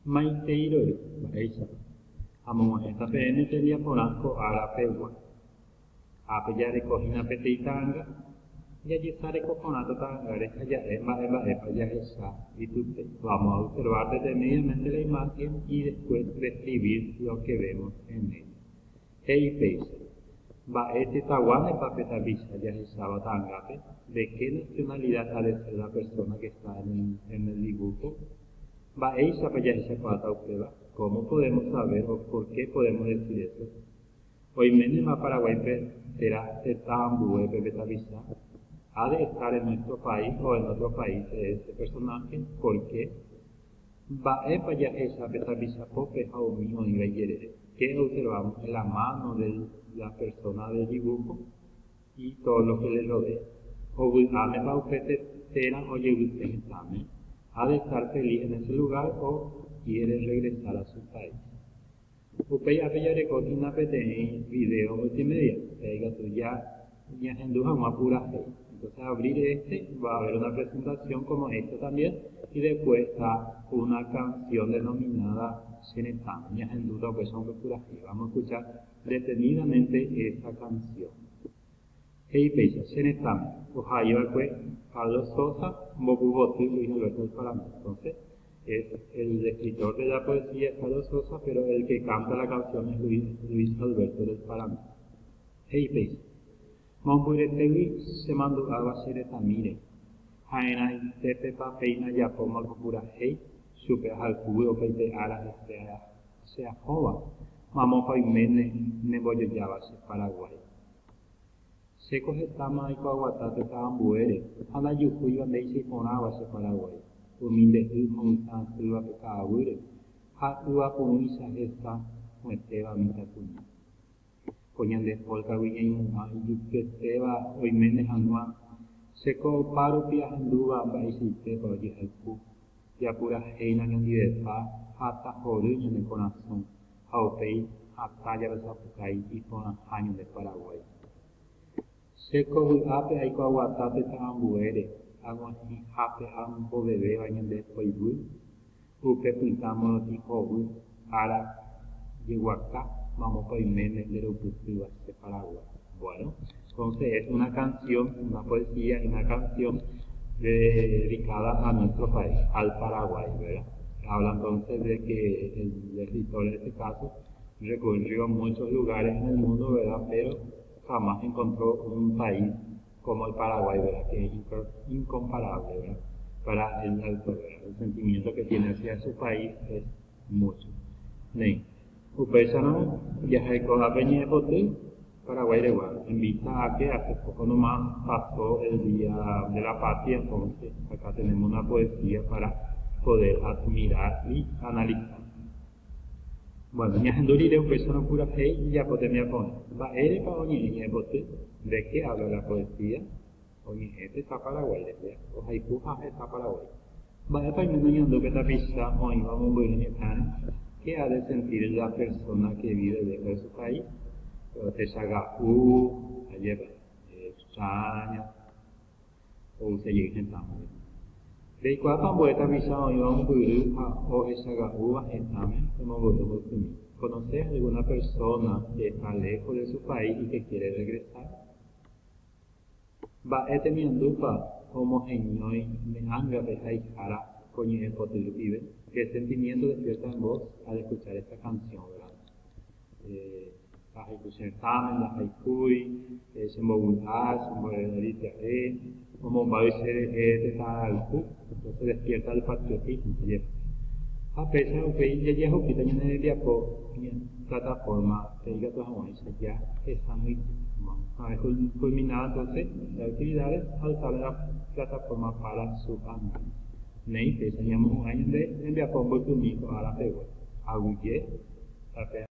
Maiteiro, Baisa. Among esta peneteria ponaco ara pegua. Apellare cogina peteitanga, y allí sale coconato tangare, allá ya esa, y tú vamos a observar detenidamente la imagen y después describir lo que vemos en ella. Hey, Peisa. Va este taguane papeta visa ya esa batangape. ¿De qué nacionalidad ha de ser la persona que está en el dibujo? Va esa para esa pata prueba. ¿Cómo podemos saber o por qué podemos decir eso? Hoy menos Paraguay será Tetambue papeta visa. Ha de estar en nuestro país o en otro país ese personaje. ¿Por qué? Va para allá esa papeta visa pope o mío ni veyeres. ¿Qué observamos en la mano de la persona del dibujo y todo lo que le rodea? O ame pa upete tera o exame. Ha de estar feliz en ese lugar o quiere regresar a su país. Upey apellaré con una en video multimedia. Diga tú ya en duda una pura fe. Entonces abrir este va a haber una presentación como esta también y después está una canción denominada Xenetán. Ya en duda pues son pura fe. Vamos a escuchar detenidamente esta canción. Hey Peisa, Xenetán, Ohio pues Carlos Sosa, Bobu Botu y Luis Alberto del Paramo. Entonces es el escritor de la poesía es Carlos Sosa, pero el que canta la canción es Luis Alberto del Paramo. Hey Peisa. Mampuretegui se mandó a Basere Tamire. Jaena y Tepe Papeina ya como Alcura Hey, super al cubo peite ara sea jova. Mamón Paimene Nebollo Yabase, Paraguay. Se coge tama y coaguatate tambuere. Ana yucuyo andei ponabase Paraguay. Uminde un san silva pecabure. Hatua punisa esta muesteva mitacuña. Coñan de polka y yuketeva o imenes anua se comparo piajanduba baisite por yihalku ya pura heina en libertad hasta joruño en el corazón aupei hasta ya besapucay y con años de Paraguay se cojuape hay coaguatate tambuere agua y jape ambo bebé bañan de poibu upe pintamos tijobu ara yehuacá. Vamos para Jiménez de Upuctiva de Paraguay. Bueno, entonces es una canción, una poesía, una canción dedicada a nuestro país, al Paraguay, ¿verdad? Habla entonces de que el escritor en este caso recorrió muchos lugares en el mundo, ¿verdad? Pero jamás encontró un país como el Paraguay, ¿verdad? Que es incomparable, ¿verdad? Para el autor, ¿verdad? El sentimiento que tiene hacia su país es mucho. ¿Sí? Upesano viajé con la peña de Poté, Paraguay de Guadalajara, en vista a que hace poco nomás pasó el Día de la Patria, entonces acá tenemos una poesía para poder admirar y analizar. Bueno, mi agendurire upesano pura fe y ya poté me apone. Va ere pa oñe de Poté, ¿de qué habla la poesía? Oñe este está Paraguay, ¿verdad? O haiku está Paraguay. Va pa y me ando que ta pisa, hoy vamos a ver en el ¿qué ha de sentir la persona que vive dentro de su país? Te saga ayer extraña, o se llega en también. De cuapa vuelta visado y vamos a ver o se saga examen, como vosotros consumir. ¿Conoces alguna persona que está lejos de su país y que quiere regresar? Va a tener duda como en hoy me anga de jaijara. Coño, el poder vive, qué sentimiento despierta en vos al escuchar esta canción, ¿verdad? La haiku certamen, la haikui, se movultar, se moverita, como va a ser de haiku, entonces despierta el patriotismo, a pesar de que ya es en el diapo, en plataforma, te diga todas las ya está muy culminada entonces las actividades al salir a la plataforma para su análisis. Nei te enseñamos un año de enviar por tu mico a la pegua. Aguye, la